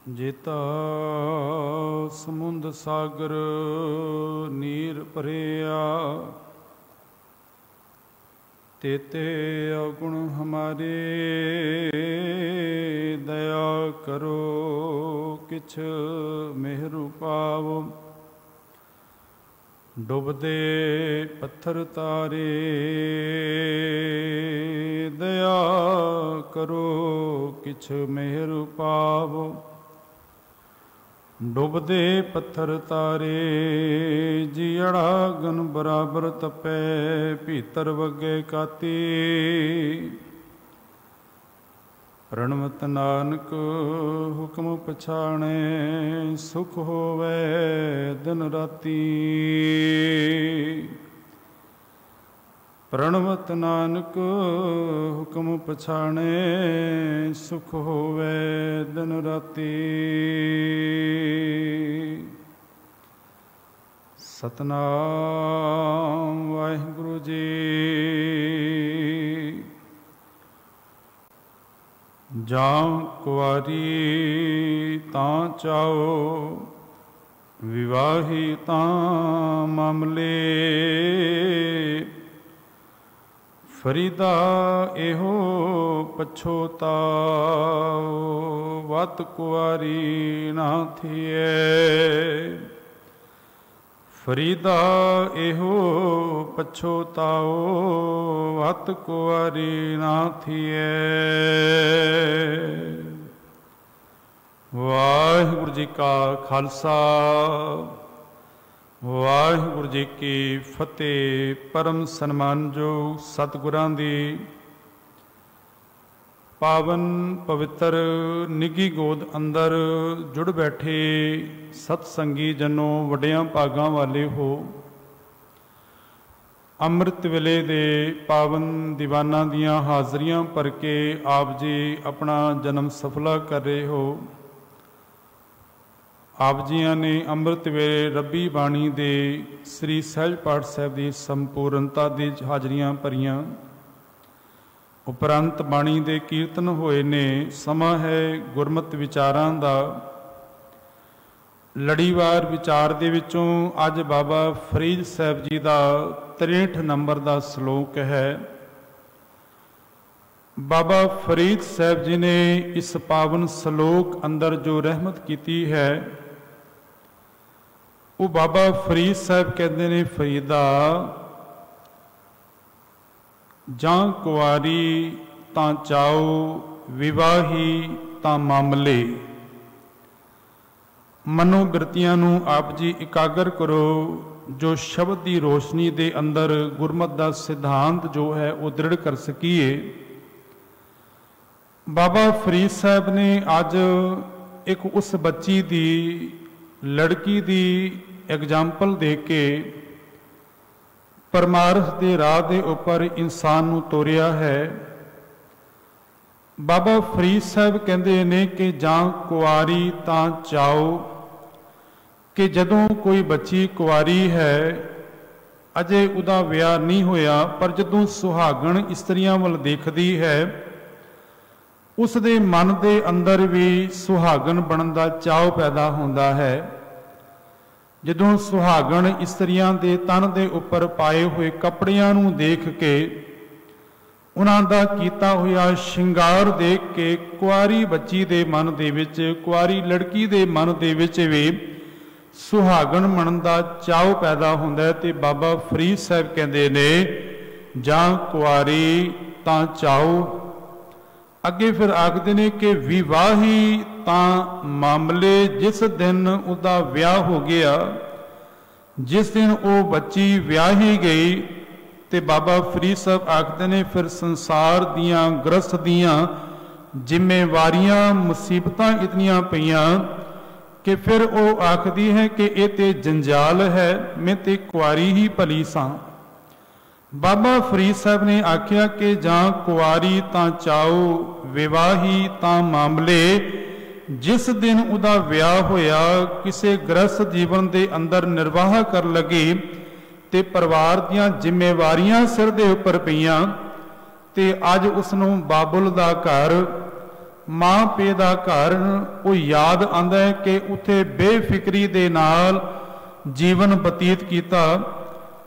जेता समुंद सागर नीर भरिया, तेते अवगुण हमारे दया करो किछ मेहरु पाव। डुबदे पत्थर तारे दया करो किछ मेहरु पाव। डुबदे पत्थर तारे जियड़ा गन बराबर तपै, भीतर वगे काती प्रणवत नानक हुक्म पछाणे, सुख होवे दिन राती। प्रणवत नानक हुक्म पछाणे, सुख होवे दिन राती। सतनाम वाहिगुरु जी। जां कुआरी तां चाओ, विवाही तां मामले। फरीदा एहो पछोताओ, वत कुआरी ना थिए। फरीदा एहो पछोताओ, वत कुआरी ना थिए। वाहिगुरु जी का खालसा, वाहिगुरु जी की फतेह। परम सन्मानयोग सतगुरां दी पावन पवित्र निघी गोद अंदर जुड़ बैठे सतसंगी जनों, वड्डियां भागां वाले हो। अमृत वेले दे पावन दीवाना दियां हाज़रियां भर के आप जी अपना जन्म सफला कर रहे हो। आप जियां ने अमृत वेले रब्बी बाणी दे श्री सहज पाठ साहिब की संपूर्णता दी हाज़रियां भरियां। उपरंत बाणी दे कीर्तन होए ने। समा है गुरमत विचारां दा। लड़ीवार विचार दे विचों अज बाबा फरीद साहब जी का 63 नंबर का सलोक है। बाबा फरीद साहब जी ने इस पावन सलोक अंदर जो रहमत की है, वो बाबा फरीद साहब कहते ने, फरीदा जां कुआरी तां चाओ, विवाही तां मामले। मनोबिरतियां नूं आप जी इकागर करो, जो शब्द की रोशनी दे अंदर गुरमत का सिद्धांत जो है वो दृढ़ कर सकीए। बाबा फरीद साहब ने अज एक उस बच्ची दी, लड़की दी एग्जाम्पल दे के परमार्थ के राह के उपर इंसान नूं तोरिया है। बाबा फरीद साहब कहते ने कि जां कुआरी तां चाओ, कि जदों कोई बच्ची कुआरी है, अजे उदा विआह नहीं होया, पर जदों सुहागण इस्त्रियां वल देखदी है, उसदे मन के अंदर भी सुहागण बनन दा चाव पैदा होंदा है। जदों सुहागण इस्त्रियां दे तन दे उपर पाए हुए कपड़ियां नूं देख के, उन्हां दा कीता होया शिंगार देख के कुआरी बच्ची दे मन दे विच, कुआरी लड़की दे मन दे विच भी सुहागण बनन दा चाव पैदा हुंदा है। ते बाबा फरीद साहब कहंदे ने, जां कुआरी तां चाओ। अगे फिर आखदे ने कि विवाही तां मामले। जिस दिन उसका विआह हो गया, जिस दिन वो बच्ची विआही गई, ते बाबा फरीद साहब आखते ने फिर संसार दियां ग्रस्त दियां जिम्मेवारियां मुसीबतां इतनियां पईयां कि फिर वो आखदी है कि ये ते जंजाल है, मैं ते कुआरी ही भली सां। बाबा फरीद साहब ने आख्या कि जां कुआरी तां चाओ, विवाही तां मामले। जिस दिन उदा विआह होया, किसी गृहस्थ जीवन के अंदर निर्वाह कर लगी, ते परिवार दियां जिम्मेवारियां सिर दे उपर पईयां, ते अज उसनूं बाबुल दा घर, मां पे दा घर वो याद आंदा है कि उत्थे बेफिक्री दे नाल जीवन बतीत कीता।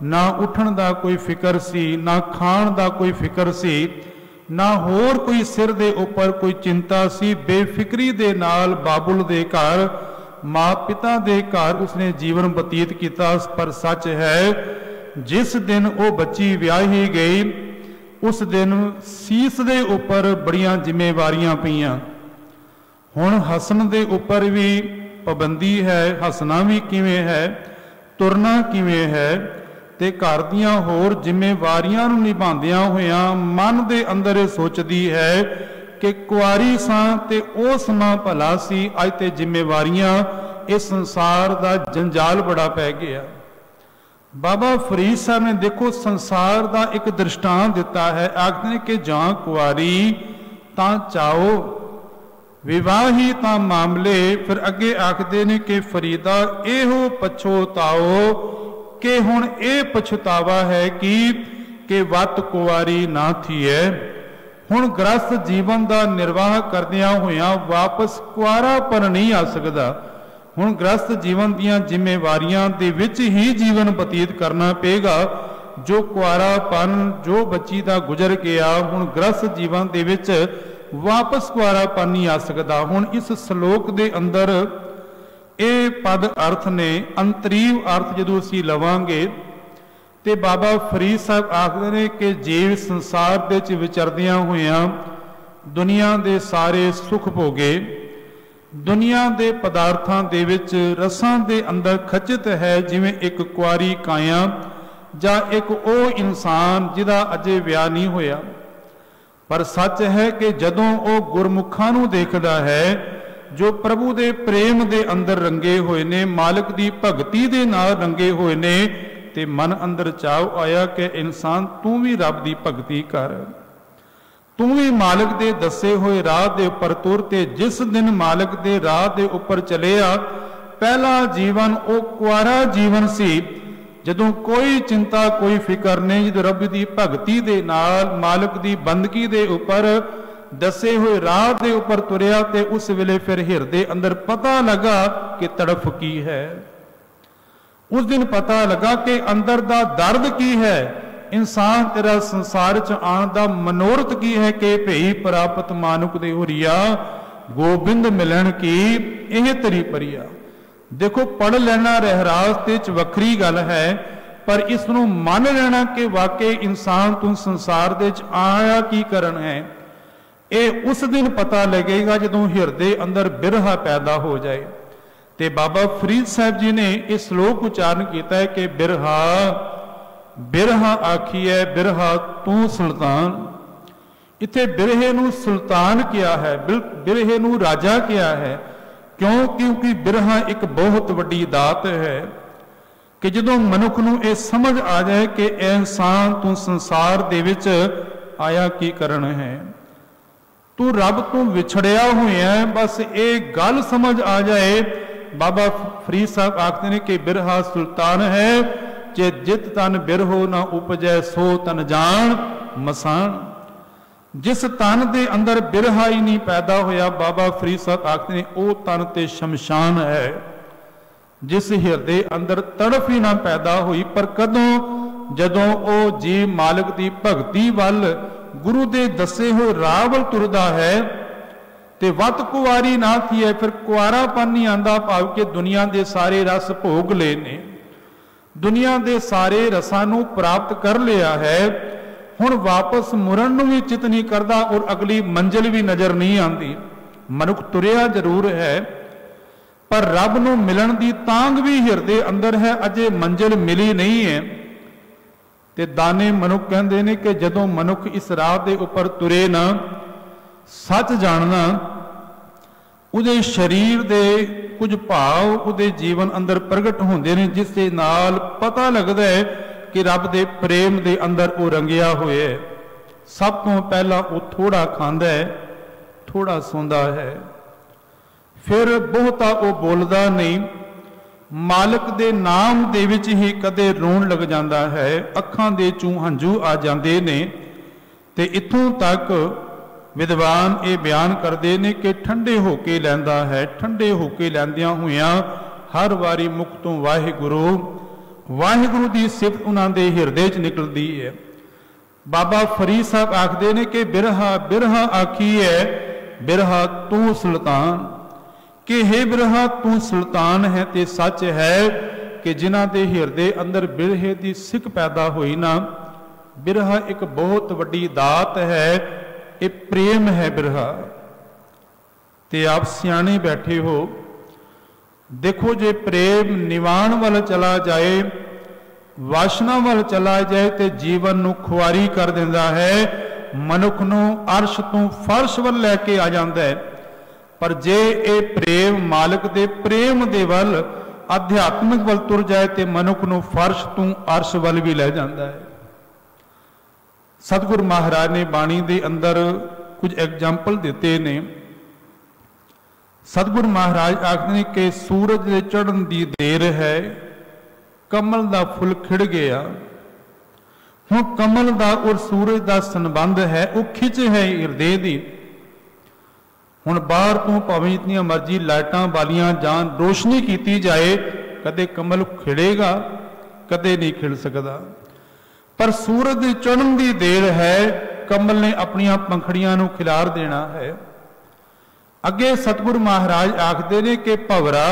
ना उठण दा कोई फिक्र सी, ना खाण दा कोई फिक्र सी, ना होर कोई सिर दे उपर कोई चिंता सी। बेफिक्री दे नाल बाबुल दे घर, मां पिता दे घर उसने जीवन बतीत किया। पर सच है जिस दिन वो बच्ची विआही गई उस दिन सीस दे उपर बड़ियां जिम्मेवारियां पईयां। हुण हसन दे उपर भी पाबंदी है, हसना भी किवें है, तुरना किवें है, ते घर दियां होर जिम्मेवारियां नूं निभांदियां होइयां मन दे अंदर सोचदी है कि कुआरी सां ते ओ समां भला सी, अज ते जिम्मेवारियां इस संसार दा जंजाल बड़ा पै गया। बाबा फरीद साहब ने देखो संसार दा एक दृष्टांत दिता है। आखते हैं कि जां कुआरी तां चाओ, विवाही तां मामले। फिर अगे आखते ने कि फरीदा एहो पछोताओ कि हुण ए पछतावा है कि वत कुआरी ना थी है। हुण ग्रस्त जीवन का निर्वाह करदियां होइयां वापस कुआरापन नहीं आ सकता। हुण ग्रस्त जीवन दीयां जिम्मेवारियां दे विच ही जीवन बतीत करना पेगा। जो कुआरापन जो बच्ची दा गुजर गया, हुण ग्रस्त जीवन दे विच वापस कुआरापन नहीं आ सकता। हुण इस श्लोक दे अंदर ये पद अर्थ ने अंतरीव अर्थ जदों असीं लवांगे ते बाबा फरीद साहब आखदे ने कि जीव संसार दे च विचरदियां होइयां दुनिया दे सारे सुख भोगे, दुनिया दे पदार्थां दे विच रसां दे अंदर खचित है, जिवें एक कुआरी काया जां एक ओ इंसान जिहदा अजे विआह नहीं होया। पर सच है कि जदों ओ गुरमुखां नूं देखदा है जो प्रभु दे प्रेम दे अंदर रंगे होए ने, मालिक दी भगती दे नाल रंगे होए ने, ते मन अंदर चाव आया कि इंसान तू भी रब दी भगती कर, तू भी मालिक दे दसे हुए राह दे उपर तुर। ते जिस दिन मालिक दे राह दे उपर चलिया, पहला जीवन ओ कुआरा जीवन सी, जदों कोई चिंता कोई फिक्र नहीं, जदों रब दी भगती दे नाल मालिक दी बंदगी दे उपर दसे हुए राह दे उपर तुरिया, ते उस वेले फिर हिरदे अंदर पता लगा कि तड़फ की है। उस दिन पता लगा कि अंदर दा दर्द की है, इंसान तेरा संसार च आने का मनोरथ की है कि भई प्राप्त मानुक दे हुरिया गोबिंद मिलन की यह तरी परिया। देखो पढ़ लेना रहरास ते च वखरी गल है, पर इसनों मन लेना कि वाकई इंसान तू संसार दे च आया की करन है, ये उस दिन पता लगेगा जदों हिरदे अंदर बिरहा पैदा हो जाए। ते बाबा फरीद साहब जी ने इस श्लोक उच्चारण किया है कि बिरहा बिरहा आखिए बिरहा तू सुल्तान। इत्थे बिरहे नूं सुल्तान किया है, बिरहे नूं राजा किया है। क्यों? क्योंकि बिरहा एक बहुत वड्डी दात है कि जदों मनुख नूं ये समझ आ जाए कि इंसान तू संसार दे विच आया की करन है, तू रब तो विछड़िया होया है, बस ये गल समझ आ जाए। बाबा फरीद साहब आखते हैं कि बिरहा सुल्तान है, जे जित तन बिरहो ना उपजै सो तन जान मसान। जिस तन दे अंदर बिरहा ही नहीं पैदा होया, बाबा फरीद साहब आखते हैं ओ तन ते शमशान है। जिस हिरदे अंदर तड़फ ही ना पैदा हुई, पर कदों जदों ओ जीव मालिक दी भगती वल गुरु दे दसे हुए राह वल तुरदा है ते वत कुआरी ना थी है, फिर कुआरापन नहीं आंदा, भाव के दुनिया दे सारे रस भोग ले ने, दुनिया दे सारे रसां नूं प्राप्त कर लिया है। हुण वापस मुड़न नूं भी चित नहीं करदा और अगली मंजिल भी नज़र नहीं आती। मनुख तुरिया जरूर है, पर रब नूं मिलन दी तांग भी हिरदे अंदर है, अजे मंजिल मिली नहीं है। ते दाने मनुख कहते हैं कि जदों मनुख इस राह दे उपर तुरे ना, सच जानना, उहदे शरीर दे कुछ भाव उहदे जीवन अंदर प्रगट होंदे ने, जिस दे नाल पता लगदा है कि रब दे प्रेम दे अंदर वो रंगिया होए। सब तो पहला वो थोड़ा खांदा है, थोड़ा सौंदा है, फिर बहुता वो बोलदा नहीं, मालिक दे नाम दे विच ही कदे रोण लग जांदा है, अखां दे चों हंझू आ जांदे ने। ते इत्थों तक विद्वान ये बयान करते हैं कि ठंडे होके लैंदा है, ठंडे होके लैंदियां हुइयां हर वारी मुख तो वाहिगुरु वाहिगुरु की सिफत उन्होंने हिरदे च निकलती है। बाबा फरीद साहब आखते ने कि बिरहा बिरहा आखी है, बिरहा तू सुल्तान, कि हे बिरहा तू सुल्तान है ते सच है कि जिन्हां दे हिरदे अंदर बिरहे की सिक पैदा हुई ना, बिरहा एक बहुत वड्डी दात है, ये प्रेम है बिरहा। ते आप सियाने बैठे हो, देखो जे प्रेम निवाण वाल चला जाए, वासना वाल चला जाए तो जीवन नू खुआरी कर देंदा है, मनुख नू अर्श तो फर्श वाल लैके आ जाता है। पर जे ये प्रेम मालिक दे प्रेम दे वल अध्यात्मिक वल तुर जाए तो मनुख नू फर्श तो अर्श वाल भी लै जाता है। सतगुरु महाराज ने बाणी दे अंदर कुछ एग्जाम्पल दिते ने। सतगुरु महाराज आखते हैं कि सूरज के चढ़न की देर है, कमल का फुल खिड़ गया। हुण कमल का और सूरज का संबंध है, वो खिच है हिरदे की। हुण बाहर तो भावें इतनी मर्जी लाइटां वालियां जान रोशनी की जाए, कदे कमल खिड़ेगा, कदे नहीं खिड़ सकता। पर सूरज की चढ़न की देर है, कमल ने अपनिया पंखड़ियां नूं खिलार देना है। अगे सतगुरु महाराज आखते ने कि भवरा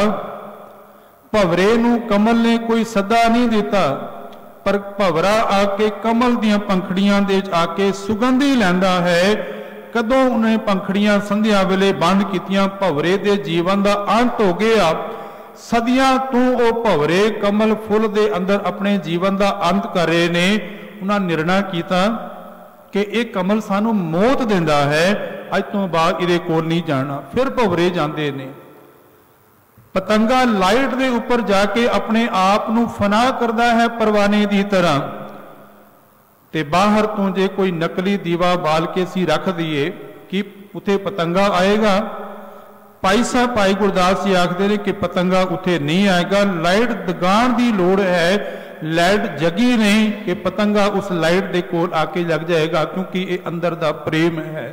भवरे नूं कमल ने कोई सदा नहीं दिता, पर भवरा आके कमल दियां पंखड़ियां दे आके सुगंधी लैंदा है। कदों उन्हें पंखड़ियां संध्या वेले बंद कीतियां, भवरे दे जीवन का अंत हो गया। सदियां तू वो भवरे कमल फुल दे अंदर अपने जीवन का अंत कर रहे ने। उन्होंने निर्णय किया कि यह कमल सानू मौत देंदा है, अज तो बाद इहदे कोल नहीं जाना। फिर भवरे जाते ने। पतंगा लाइट के उपर जाके अपने आप नू फना करता है परवाने की तरह, ते बाहर तो जे कोई नकली दीवा बाल के सी रख दिए कि उथे पतंगा आएगा। भाई साहब भाई गुरदास जी आखते हैं कि पतंगा उथे नहीं आएगा, लाइट दगाण की लोड़ है, लाइट जगी नहीं कि पतंगा उस लाइट के कोल आके लग जाएगा, क्योंकि ये अंदर दा प्रेम है।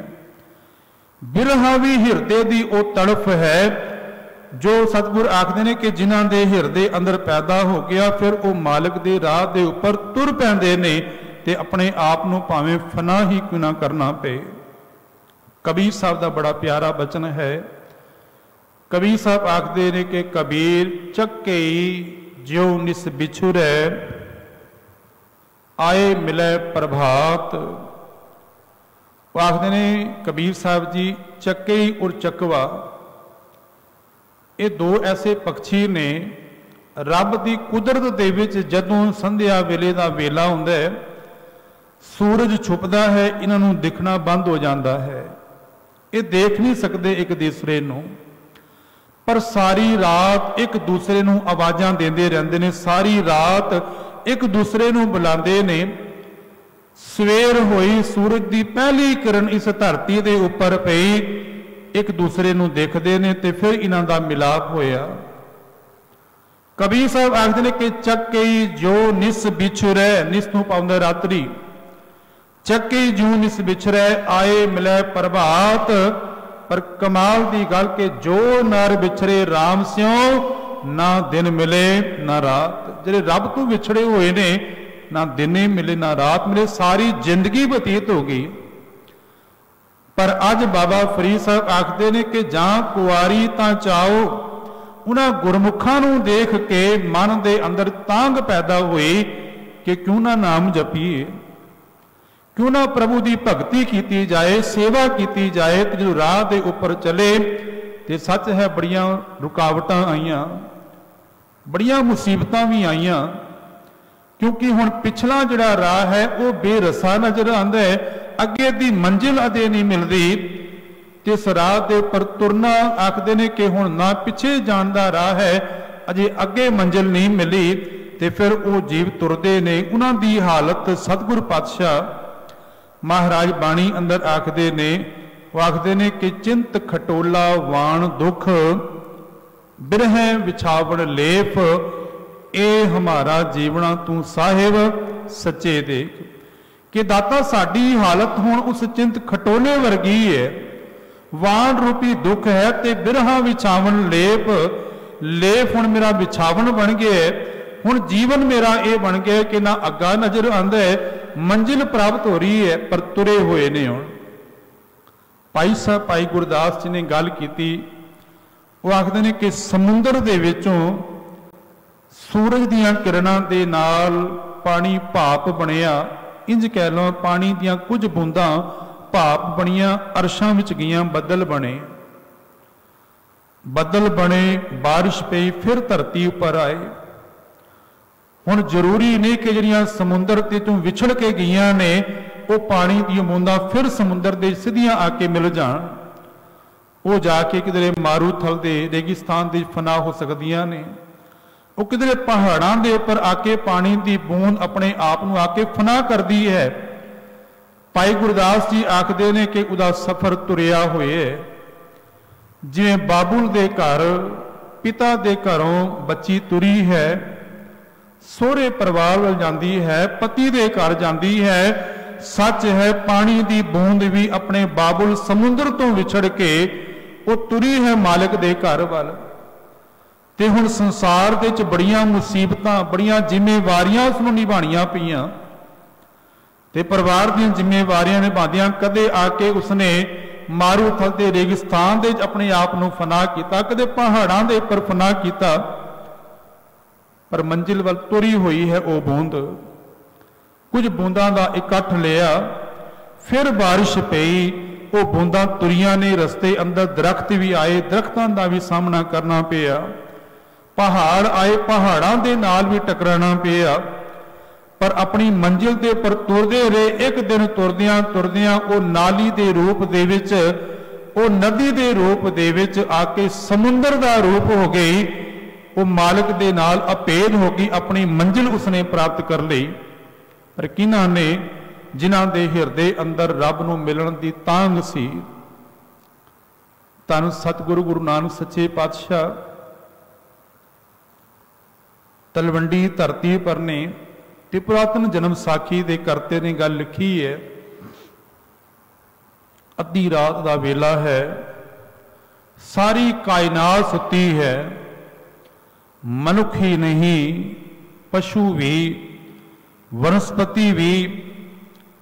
बिरहा भी हिरदे दी ओ तड़फ है, जो सतगुर आखते हैं कि जिन्हां दे हिरदे अंदर पैदा हो गया, फिर वो मालिक दे राह दे उपर तुर पैंदे ने ते अपने आप नूं भावें फना ही क्यों ना करना पे। कबीर साहब का बड़ा प्यारा बचन है। कबीर साहब आखते ने कि कबीर चक्के ज्यो निस बिछुरै, आए मिले प्रभात। वो आखते ने कबीर साहब जी, चक्के और चकवा ये दो ऐसे पक्षी ने, रब की कुदरत दे विच जदों संध्या वेले का वेला हुंदा है, सूरज छुपदा है, इन्हां नूं दिखना बंद हो जाता है। ये देख नहीं सकते एक दूसरे नूं, पर सारी रात एक दूसरे नूं आवाज़ां देंदे रहिंदे ने, सारी रात एक दूसरे नूं बुलांदे ने। सवेर होई, सूरज की पहली किरण इस धरती के उपर पई, एक दूसरे नूं देखदे ने ते फिर इन्हां दा मिलाप होया। कबीर साहब आखदे ने कि चक्कई जो निस बिछुरै, निस नूं पाउंदा रात्रि, चक्कई जो निस बिछुरै, आए मिलै प्रभात। पर कमाल की गल के जो नर बिछड़े राम स्यों, ना दिन मिले ना रात। जिहड़े रब तो विछड़े हुए ने, ना दिन मिले ना रात मिले, सारी जिंदगी बतीत हो गई। पर अज बाबा फरीद साहब आखते ने कि जां कुआरी तां चाओ। उन्हां गुरमुखां नूं देख के मन दे अंदर तांग पैदा हुई कि क्यों ना नाम जपीए, क्यों ना प्रभु की भगती की जाए, सेवा की जाए। तो जो राह के उपर चले तो सच है बड़िया रुकावट आईयां, बड़िया मुसीबतां भी आईयां, क्योंकि हुण पिछला जिहड़ा राह है वो बेरसा नजर आंदा है, अगे की मंजिल अदे नहीं मिलती। तो इस राह के उपर तुरना आखते ने कि हुण ना पिछे जाण दा राह है, अजे अगे मंजिल नहीं मिली। तो फिर वो जीव तुरदे ने। उन्हां दी हालत सतगुर पातशाह महाराज बाणी अंदर आखते ने, वो आखते ने कि चिंत खटोला वाण दुख, बिरह विछावण लेप, ए हमारा जीवना तू साहिब सच्चे देख। कि दाता साडी हालत हुण उस चिंत खटोले वर्गी है, वाण रूपी दुख है ते बिरहा विछावन लेप, लेप हुण मेरा विछावन बन गया है। हुण जीवन मेरा ये बन गया कि ना अग्गा नजर आंदा है, मंजिल प्राप्त हो रही है, पर तुरे हुए ने। हुण भाई साहब भाई गुरदास जी ने गल की, वो आखदे ने कि समुंदर दे विचों सूरज दियां किरणां दे नाल पानी भाप बनिया, इंज कह लो पानी दियां कुछ बूंदां भाप बनिया, अरशां विच गईयां, बदल बने, बदल बने, बारिश पई, फिर धरती उपर आए। हुण जरूरी नहीं कि जिहड़ियां समुंदर ते चों विछड़ के गईयां ने वो पानी दी बूंदां फिर समुंदर दे सिद्धियां आके मिल जाण, वो जाके किधरे मारूथल दे रेगिस्तान दे फना हो सकदियां ने, वो किधरे पहाड़ां दे उपर आके पानी दी बूंद अपने आप नूं आके फना करदी है। भाई गुरदास जी आखदे ने कि उहदा सफर तुरिया होए, जिवें बाबुल दे घर पिता दे घरों बच्ची तुरी है, सोहरे परिवार वल जांदी है, पति दे घर जांदी है। सच है पानी दी बूंद भी अपने बाबुल समुंदर तो विछड़ के वो तुरी है मालिक दे घर वाल। ते हुण संसार दे च बड़ियां मुसीबतां, बड़ियां जिम्मेवारियां उसनूं निभाणियां पईयां, ते परिवार दीयां जिम्मेवारियां निभांदियां कदे आके उसने मारूथल दे रेगिस्तान दे अपने आप नूं फना कीता, कदे पहाड़ां दे उपर फना कीता, पर मंजिल वल तुरी हुई है वो बूंद। कुछ बूंदां दा इकट्ठ लिया, फिर बारिश पई, वो बूंदां तुरियां ने, रस्ते अंदर दरख्त भी आए, दरख्तां दा भी सामना करना पिया, पहाड़ आए, पहाड़ां दे नाल भी टकराना पिया, पर अपनी मंजिल दे पर तुरदे रहे। एक दिन तुरदियां तुरदियां वो नाली दे रूप दे विच, वो नदी दे रूप दे विच आके समुंदर दा रूप हो गई, वो मालिक दे नाल अभेद हो गई, अपनी मंजिल उसने प्राप्त कर ली। पर किन्हां ने, जिन्हां दे हिरदे अंदर रब नूं मिलण दी तांग सी। धन सतगुरु गुरु नानक सच्चे पातशाह तलवंडी धरती पर ने ते पुरातन जन्म साखी दे करते ने गल लिखी है। अद्धी रात दा वेला है, सारी कायनात सुती है, मनुख ही नहीं पशु भी, वनस्पति भी,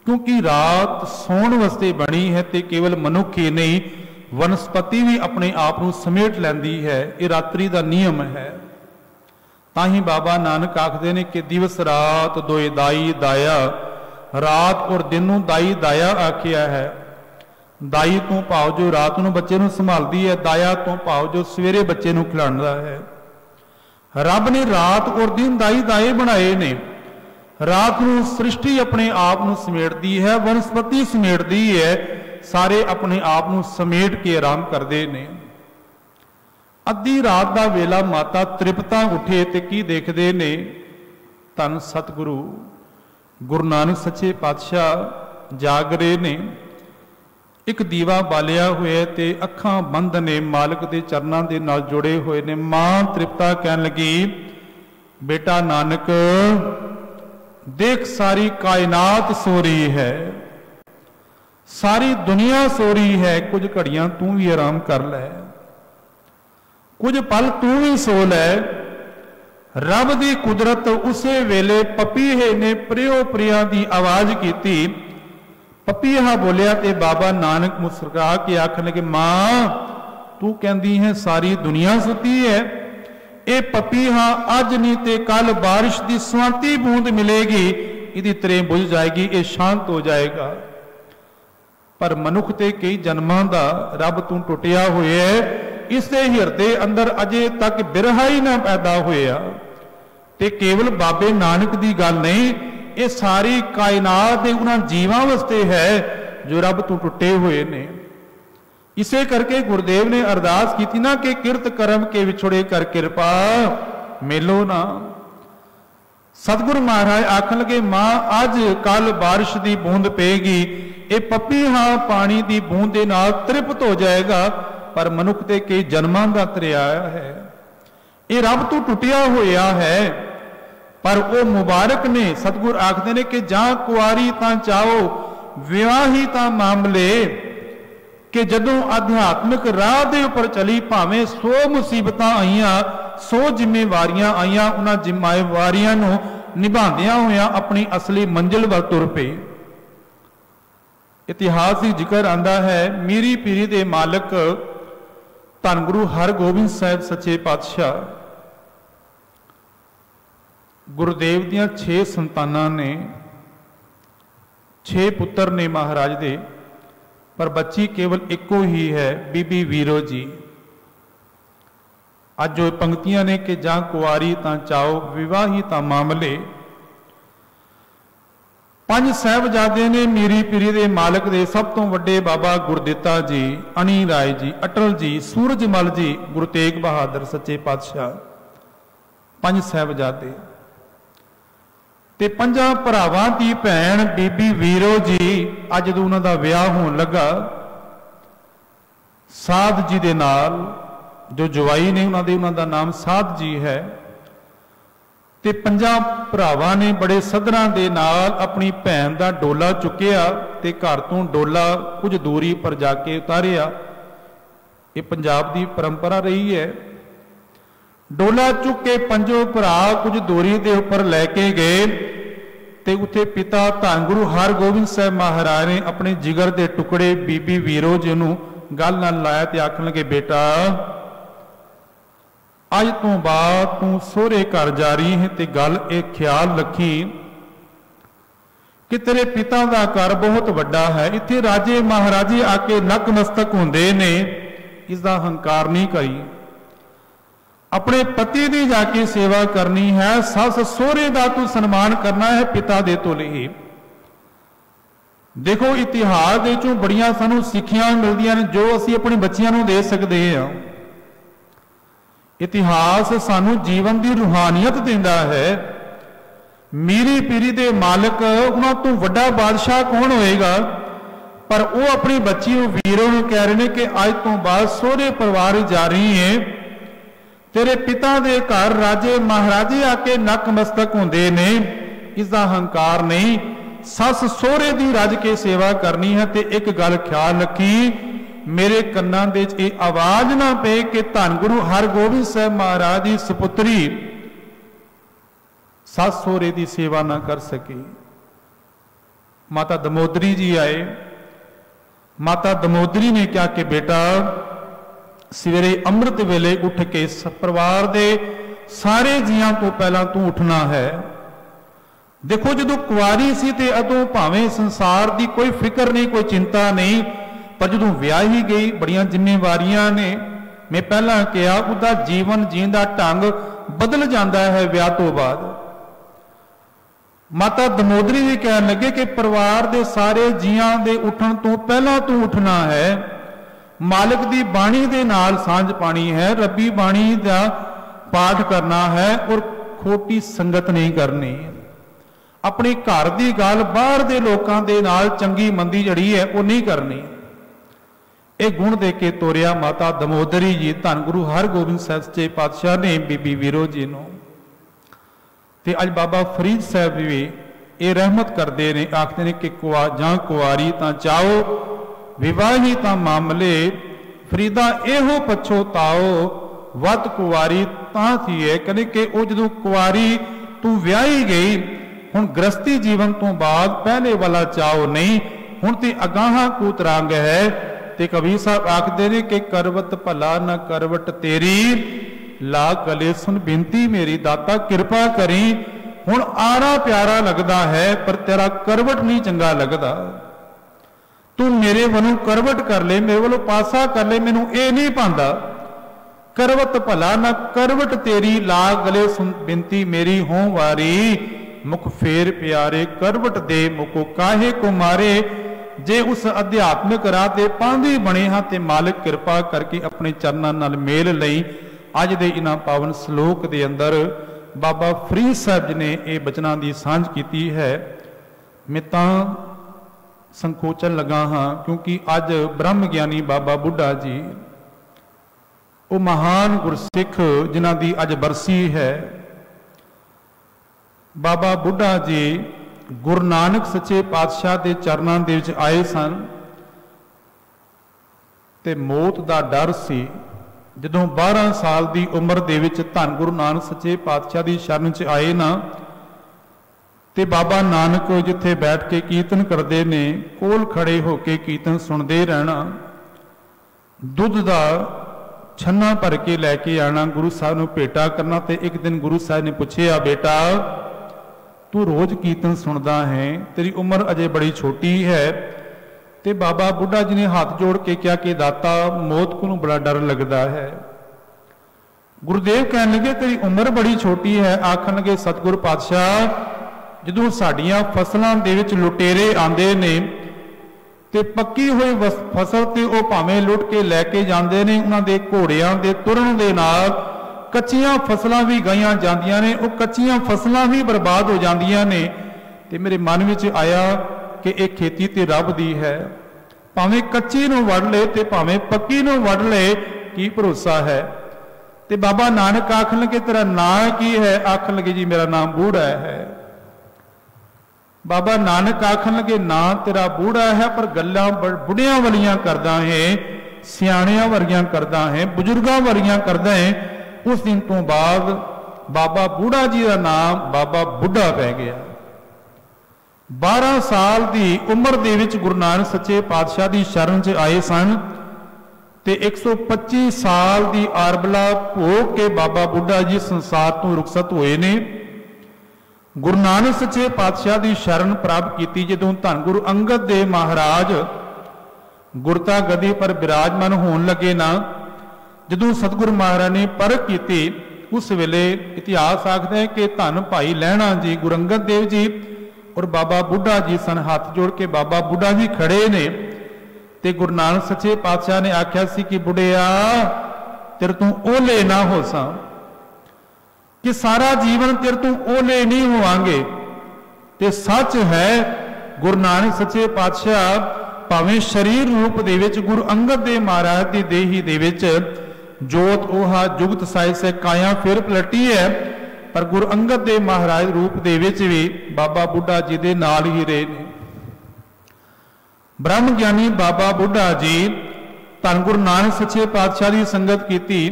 क्योंकि रात सौण वास्ते बनी है, तो केवल मनुख ही नहीं वनस्पति भी अपने आप को समेट लैंदी है। ये रात्रि का नियम है। ताही बाबा नानक आखदे ने कि दिवस रात दोए दाई दाया, रात और दिन नूं दाई दाया आखिया है। दाई तो भाव जो रात नूं बच्चे नूं संभालदी है, दाया तो भाव जो सवेरे बच्चे नूं खिलांदा है। रब ने रात और दिन दाई दाए बनाए ने। रात नूं सृष्टि अपने आप नूं समेटदी है, वनस्पति समेटदी है, सारे अपने आप नूं समेट के आराम करते ने। अद्धी रात का वेला माता त्रिपता उठे ते की देखते ने, धन सतगुरु गुरु नानक सच्चे पातशाह जाग रहे ने। एक दीवा बालिया हुए ते अखां बंद ने, मालिक दे चरनां दे नाल जुड़े हुए ने। मां त्रिपता कहन लगी, बेटा नानक देख सारी कायनात सो रही है, सारी दुनिया सो रही है, कुछ घड़ियां तू भी आराम कर लै, कुछ पल तू भी सो लै। रब दी कुदरत उसे वेले पपीहे ने प्रियो प्रिया दी आवाज की। पपीहा बोलिया ते बाबा नानक मुस्कुरा के आखन लगे, मां तू कहती है सारी दुनिया सुती है, ये पपीहा अज नहीं ते कल बारिश की स्वाती बूंद मिलेगी, इहदी त्रे बुझ जाएगी, ये शांत हो जाएगा। पर मनुख ते कई जन्मां दा रब तू टुटिया हुए है, इसके हिरदे अंदर अजे तक बिरहा ही ना पैदा होया। ते केवल बाबे नानक दी गल नहीं, ये सारी कायनात दे उन्हां जीवां वास्ते है जो रब तू टुटे हुए ने। इसे करके गुरुदेव ने अरदास की थी ना कि किरत कर्म के विछुड़े कर कृपा मेलो ना। सतगुरु महाराज आखन लगे, मां अज कल बारिश की बूंद पेगी, ये पपीहा पानी की बूंद के नाल तृप्त हो जाएगा, पर मनुख ते कई जन्मां दा तरिया है, ये रब तो टुटिया होया है। पर वो मुबारक ने। सतगुर आखते ने कि जां कुआरी तां चाओ विवाही तां मामले, कि जदों अध्यात्मिक राह दे उपर चली भावें 100 मुसीबतां आईयां 100 जिम्मेवारियां आईयां, उन्हां जिम्मेवारियां नूं निभांदियां होइयां अपनी असली मंजिल वल तुर पई। इतिहास की जिक्र आंदा है, मीरी पीरी दे मालिक धन गुरु हरगोबिंद साहिब सच्चे पातशाह, गुरुदेव दियां 6 संतानां ने, 6 पुत्र ने महाराज दे, पर बच्ची केवल एको ही है, बीबी वीरो जी। अज जो पंक्तियां ने कि जां कुआरी तां चाओ विवाही तां मामले, 5 साहिबजादे ने मीरी पीरी दे मालिक दे, सब तो वड्डे बाबा गुरदित्ता जी, अणी राय जी, अटल जी, सूरजमल जी, गुरु तेग बहादुर सच्चे पातशाह, 5 साहिबजादे ते 5 भरावां दी भैन बीबी वीरो जी। अज जदों उन्हां दा विआह होण लगा साध जी दे नाल, जो जवाई ने उन्हां दा नाम साध जी है, ते 5 भरावां ने बड़े सदरां दे नाल अपनी भैन दा डोला चुकिया ते घर तों डोला कुछ दूरी पर जाके उतारिया। ये पंजाब दी परंपरा रही है। डोला चुक के 5 भरा कुछ दूरी दे उपर लैके गए ते उत्थे पिता धन गुरु हरगोबिंद साहिब महाराज ने अपने जिगर दे टुकड़े बीबी वीरो जी नूं गल नाल लाया ते आखण लगे, बेटा अज तो बाद तू सोहरे घर जा रही है ते गल एक ख्याल रखी कि तेरे पिता दा घर बहुत वड्डा है, इत्थे राजे महाराजे आके नतमस्तक हुंदे ने, इसदा हंकार नहीं करी। अपने पति की जाके सेवा करनी है, सस सोहरे का तू सन्मान करना है पिता दे तो लिए। देखो इतिहास दे चों बड़ियां सानू सिक्खियां मिलदियां ने जो असीं अपने बच्चियां नूं दे सकदे हां। इतिहास सानू जीवन की रूहानियत दिंदा है। मीरी पीरी दे मालिक उन्हां तों वड्डा बादशाह कौन होएगा, पर वो अपनी बच्ची वीरों नूं कह रहे हैं कि अज तो बाद सोहरे परिवार जा रही है, तेरे पिता दे घर राजे महाराजे आके नतमस्तक होंदे ने, इसका हंकार नहीं, सस सोहरे दी रज के सेवा करनी है। ते एक गल ख्याल रखी, मेरे कन्नां दे च इह आवाज ना पे कि धन गुरु हरगोबिंद साहिब महाराज दी सपुत्री सस सोहरे दी सेवा ना कर सकी। माता दमोदरी जी आए, माता दमोदरी ने कहा कि बेटा सवेरे अमृत वेले उठ के परिवार दे सारे जियां तो पहला तू उठना है। देखो जदों कुआरी सी ते अदों भावें संसार दी कोई फिक्र नहीं, कोई चिंता नहीं, पर जदों विआही गई बड़ियां जिम्मेवारियां ने। मैं पहला कहा उहदा जीवन जीण दा ढंग बदल जाता है विआह तो बाद। माता दमोदरी जी कहन लगे कि परिवार दे सारे जियां दे उठण तो पहला तू उठना है, मालिक दी बाणी दे नाल सांझ पानी है, रब्बी बाणी दा पाठ करना है और खोटी संगत नहीं करनी। अपने घर दी गल बाहर दे लोकां दे नाल चंगी मंदी जड़ी है वो नहीं करनी। एक गुण दे के तोरिया माता दमोदरी जी धन गुरु हरगोबिंद साहिब सच्चे पातशाह ने बीबी वीरो जी नूं। ते अज बाबा फरीद साहब भी ये रहमत करते हैं, आखते हैं कि जां कुआरी तां चाओ विवाही तां मामले, फरीदा एहो पछोताओ वत कुआरी तां थी है। कहने कि वो जदों कुआरी तू व्याही गई, हुण गृहस्थी जीवन तो बाद पहले वाला चाओ नहीं, हुण ते अगाहां कूतरंग है। ते कबीर साहब आखते ने कि करवत भला न करवट तेरी, ला गले सुन बिनती मेरी, दाता कृपा करी। हुण आरा प्यारा लगदा है पर तेरा करवट नहीं चंगा लगदा, तू मेरे वालों करवट कर ले, मेरे वालों पासा कर ले, मैनू ये नहीं पांदा। करवत भला न करवट तेरी, ला गले सुन बिनती मेरी, हों वारी मुख फेर प्यारे, करवट दे मुको काहे को मारे। जे उस अध्यात्मिक राह ते पांधी बने हाँ ते मालिक कृपा करके अपने चरनां नाल मेल लई। अज दे इन्हां पावन श्लोक दे अंदर बाबा फरीद साहब जी ने ये बचनां दी सांझ कीती है। मैं तां संकोचन लगा हाँ क्योंकि अज ब्रह्म ज्ञानी बाबा बुढ़ा जी वो महान गुरसिख जिन्हां दी अज बरसी है, बाबा बुढ़ा जी गुरु नानक सच्चे पातशाह के चरणों के विच आए सन ते मौत का डर सी। जदों 12 साल की उम्र दे विच धन गुरु नानक सच्चे पातशाह की शरण च आए ना, ते बाबा नानक जिथे बैठ के कीर्तन करते ने, कोल खड़े होके कीर्तन सुनते रहना, दुध का छन्ना भर के लैके आना, गुरु साहब नूं भेटा करना। ते एक दिन गुरु साहब ने पूछया, बेटा तू रोज कीर्तन सुनदा है, तेरी उम्र अजे बड़ी छोटी है। ते बाबा बुढ़ा जी ने हाथ जोड़ के कहा कि दाता मौत को बड़ा डर लगता है। गुरुदेव कहन लगे तेरी उम्र बड़ी छोटी है। आखन लगे सतगुरु पातशाह जदों साडियां फसलों दे विच लुटेरे आंदे ने ते पक्की हुई फसल ते वो भावें लुट के लैके जांदे ने, उन्हां दे घोड़ियां दे तुरन दे नाल कच्चियां फसलां भी गाइयां जांदियां ने, वो कच्चियां फसलां भी बर्बाद हो जांदियां ने। ते मेरे मन विच आया कि एक खेती ते रब दी है, भावें कच्ची नूं वड़ ले ते भावें पक्की नूं वड़ ले, की भरोसा है। ते बाबा नानक आखन लगे तेरा नाम की है? आखन लगे जी मेरा नाम बूढ़ा है। बाबा नानक आखन लगे ना तेरा बूढ़ा है, पर गल्लां बुढ़ियां वालियां करदा है, सियाणियां वर्गियां करदा है, बुजुर्गां वर्गियां करदा है। उस दिन तो बाद बाबा बूढ़ा जी का नाम बाबा बुढ़ा पै गया। 12 साल की उम्र दे विच गुरु नानक सच्चे पातशाह की शरण च आए सन ते 125 साल की आरबला भोग के बाबा बुढ़ा जी संसार तो रुखसत हुए ने। गुरु नानक सच्चे पातशाह की शरण प्राप्त की जदों धन गुरु अंगद देव महाराज गुरता गदी पर विराजमान होने लगे ना, जदों सतगुरु महाराज ने परख की, उस वेले इतिहास आखदा है कि धन भाई लहणा जी, गुरु अंगद देव जी और बाबा बुढ़ा जी सन। हाथ जोड़ के बाबा बुढ़ा जी खड़े ने ते गुरु नानक सच्चे पातशाह ने आख्या सी कि बुढ़िया तेरे तों ओले ना हो सा, कि सारा जीवन तेरे तों ओले नहीं होवांगे। ते सच है गुरु नानक सच्चे पातशाह भावें शरीर रूप दे विच गुरु अंगद देव महाराज की देही दे विच जोत ओहा जुगत साई से काया फिर पलटी है, पर गुरु अंगद देव महाराज रूप दे विच भी बाबा बुढ़ा जी दे नाल ही रहे ने। ब्रह्म ज्ञानी बाबा बुढ़ा जी धन गुरु नानक सच्चे पातशाह की संगत की,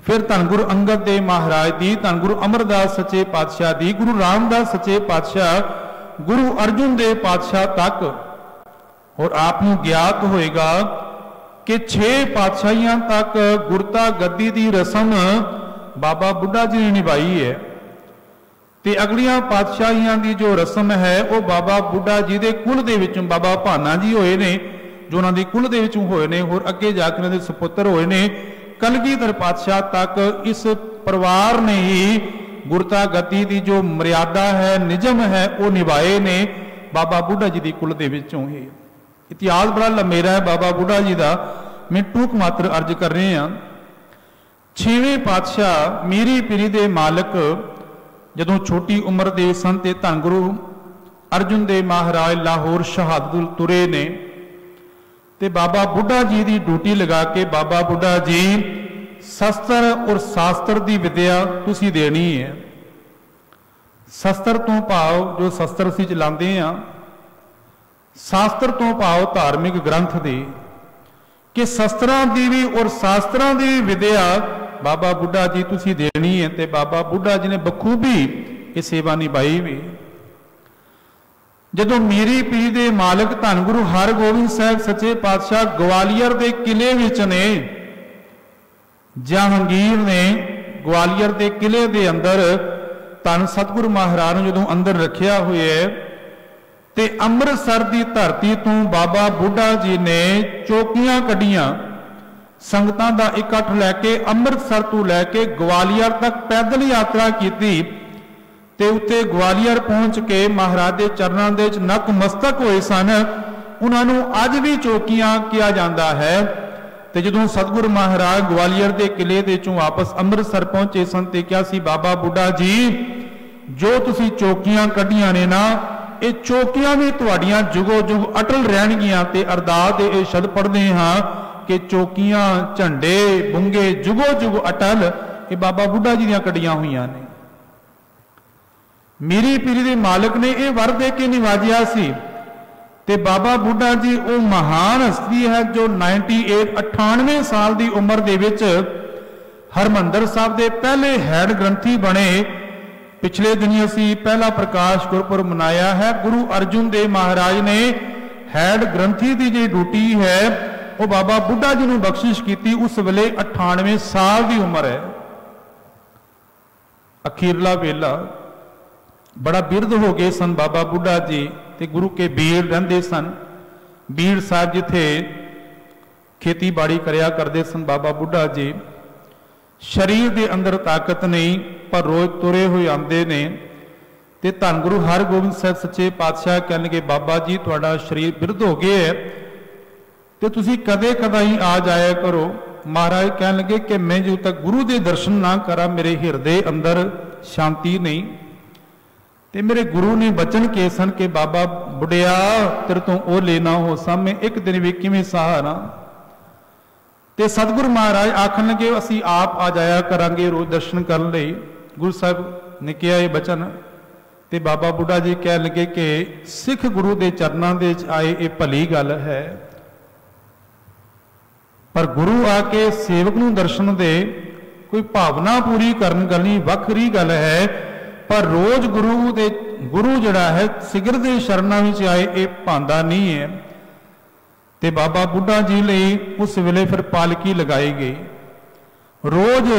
फिर धन गुरु अंगद देव महाराज की, धन गुरु अमरदास सच्चे पातशाह की, गुरु रामदास सच्चे पातशाह, गुरु अर्जुन देव पातशाह तक। और आपको ज्ञात होएगा कि 6 पातशाहियां तक गुरता गद्दी की रस्म बाबा बुढ़ा जी ने निभाई है। ते अगलियां पातशाहियां की जो रस्म है वो बाबा बुढ़ा जी के कुल दे विचों बाबा भाना जी होए ने, जो उन्होंने कुल दे विचों होए ने, होर अगे जाके उन्होंने सपुत्र होए ने। कलगीधर पातशाह तक इस परिवार ने ही गुरता गद्दी की जो मर्यादा है, निजम है, वो निभाए ने बाबा बुढ़ा जी की कुल दे विचों ही। इतिहास बड़ा लंबेरा है बाबा बुढ़ा जी का, मैं टूक मात्र अर्ज कर रहे हैं। 6वें पातशाह मीरी पीरी दे मालक जदों छोटी उम्र दे सन ते धन गुरु अर्जुन देव महाराज लाहौर शहादत तुरे ने, ते बाबा बुढ़ा जी की ड्यूटी लगा के बाबा बुढ़ा जी शस्त्र और शास्त्र की विद्या तुसी देनी है। शस्त्र तो भाव जो शस्त्र असीं चलाते हैं, शास्त्र तो भाव धार्मिक ग्रंथ दी, कि शस्त्रां दी भी और शास्त्रां दी भी विद्या बाबा बुढ़ा जी तुसी देनी है। ते बाबा बुढ़ा जी ने बखूबी ये सेवा निभाई भी। जदों मीरी पीर दे मालिक धन गुरु हरगोबिंद साहब सच्चे पातशाह ग्वालियर के किले विच ने, जहांगीर ने ग्वालियर के किले के अंदर धन सतगुरु महाराज ने जदों अंदर रखिया हुआ है, ते अमृतसर की धरती तो बाबा बुढ़ा जी ने चौकियां कढ़ियां, संगतां दा इकट्ठ लैके अमृतसर तो लैके ग्वालियर तक पैदल यात्रा की, ते उत्ते ग्वालियर पहुंच के महाराज के चरणों के नतमस्तक होए सन। उन्होंने अज भी चौकियां किया जाता है। ते जदों सतगुरु महाराज ग्वालियर के किले दे चों वापस अमृतसर पहुंचे सन ते क्या सी बाबा बुढ़ा जी जो तुसी चौकियां कढ़ियां ने ना, ये चौकियां भी तुहाडियां जुगो जुग अटल रहणगियां। ते अरदास दे इह शब्द पढ़दे हां कि चौकियां झंडे बुंगे जुगो जुग अटल, ये बाबा बुढ़ा जी दियां कढ़ियां हुईयां ने। मीरी पीरी दे मालिक ने यह वर दे के निवाजिया सी। ते बाबा बुढ़ा जी वो महान हस्ती है जो 98 साल की उम्र दे विच हरमंदर साहब के पहले हैड ग्रंथी बने। पिछले दिन असी पहला प्रकाश गुरपुरब मनाया है। गुरु अर्जुन देव महाराज ने हैड ग्रंथी की जी ड्यूटी है वो बाबा बुढ़ा जी ने बख्शिश की। उस वेले 98 साल की उम्र है। अखीरला वेला बड़ा बिरध हो गए सन बाबा बुढ़ा जी। ते गुरु के बीड़ रहंदे सन। बीड़ साहब जिथे खेती बाड़ी करया करते सन बाबा बुढ़ा जी। शरीर के अंदर ताकत नहीं पर रोज तुरे हुए आते ने। ते धन गुरु हरगोबिंद साहब सच्चे पातशाह कहणगे बाबा जी तुहाडा शरीर बिरध हो गया है तो तुसी कदे कदाई आ जाया करो। महाराज कह लगे कि मैं जो तक गुरु के दर्शन ना करा मेरे हिरदे अंदर शांति नहीं। ते मेरे गुरु ने बचन के सन के बाबा बुढ़िया तेरे तो ओ लेना हो सा मैं एक दिन भी किवें सहारा। ते सतगुरु महाराज आखन लगे असी आप आ जाया करांगे रोज दर्शन करने लई। गुरु साहब ने कहा यह बचन ते बाबा बुढ़ा जी कह लगे कि सिख गुरु के चरणों दे आए ये भली गल है पर गुरु आके सेवक नूं दर्शन दे कोई भावना पूरी करन गली वखरी गल है। पर रोज गुरु जड़ा है सिगर दे शरणा विच आए ये भांदा नहीं है। ते बाबा बुढ़ा जी लई उस वेले फिर पालकी लगाई गई। रोज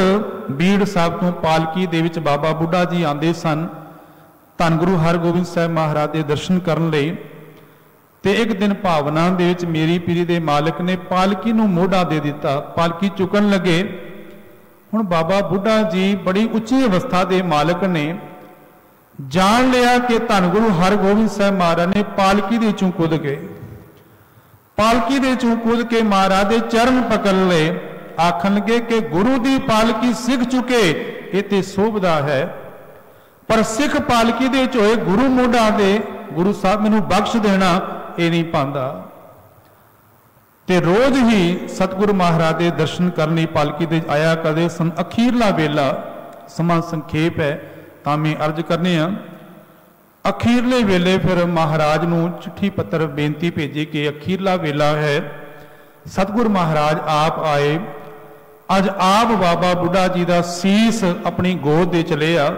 बीड़ साहब तो पालकी दे विच बाबा बुढ़ा जी आंदे सन धन गुरु हरगोबिंद साहब महाराज के दर्शन करन लई। ते एक दिन भावना दे विच मेरी पीरी दे मालिक ने पालकी नूं मोढ़ा दे दिता। पालकी चुकन लगे। हुण बाबा बुढ़ा जी बड़ी उच्ची अवस्था के मालिक ने जान लिया कि धन गुरु हरगोबिंद साहब महाराज ने पालकी दे चों कूद गए। पालकी दे चों कूद के महाराज दे चरण पकड़ ले। आखन लगे कि गुरु दी पालकी सिख चुके ये ते शोभदा है पर सिख पालकी दे चोए गुरु मोढ़ा दे गुरु साहब मैनू बख्श देना ये नहीं पांदा। ते रोज ही सतगुरु महाराज के दर्शन करने पालकी दे आया करदे सन। अखीरला वेला समा संखेप है तां मैं अर्ज करने अखीरले वेले फिर महाराज नूं चिट्ठी पत्र बेनती भेजी कि अखीरला वेला है सतगुरु महाराज आप आए। अज आप बाबा बुढ़ा जी का सीस अपनी गोद दे चले आ।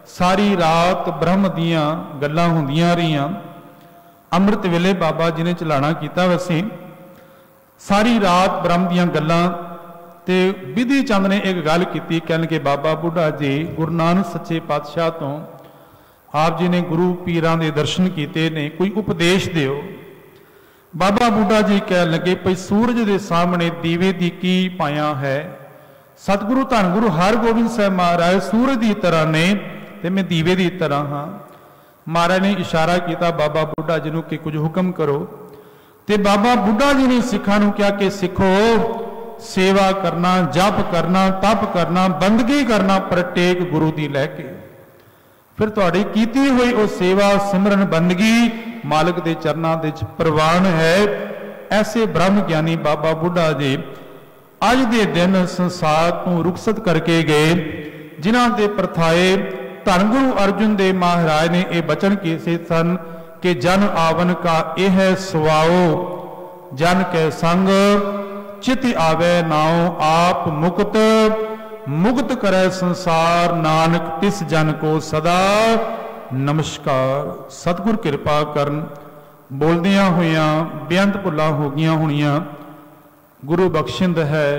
सारी रात ब्रह्म दियां गल्लां हुंदियां रहियां। अमृत वेले बाबा जी ने चलाना किया वैसे सारी रात ब्रह्म दियां गल्लां ते विधि चंद ने एक गल की कहन के बाबा बुढ़ा जी गुरु नानक सच्चे पातशाह तो आप जी ने गुरु पीरां दे दर्शन किए ने कोई उपदेश दिओ। बाबा बुढ़ा जी कह लगे भई सूरज के सामने दीवे दी की पाया है। सतगुरु धन गुरु हरगोबिंद साहब महाराज सूरज की तरह ने ते मैं दीवे की तरह हाँ। महाराज ने इशारा किया बाबा बुढ़ा जी को कि कुछ हुक्म करो। ते बाबा बुढ़ा जी ने सिखा कहा कि सिखो सेवा करना जप करना तप करना बंदगी करना प्रत्येक गुरु की लैके फिर तुहाडी कीती हुई वो सेवा सिमरन बंदगी मालिक के चरणों के प्रवान है। ऐसे ब्रह्म ज्ञानी बाबा बुढ़ा जी अज के दिन संसार को रुखसत करके गए जिन्हां दे प्रथाए धन गुरु अर्जुन देव महाराज ने यह बचन किए सन कि जन आवन का यह सुवाओ जन के संग चित आवे नाओ आप मुक्त मुक्त करे संसार नानक तिस जन को सदा नमस्कार। सतगुर कृपा करन बोलदियां होइयां बेअंत भुलां हो गईयां होणियां गुरु बख्शिंद है।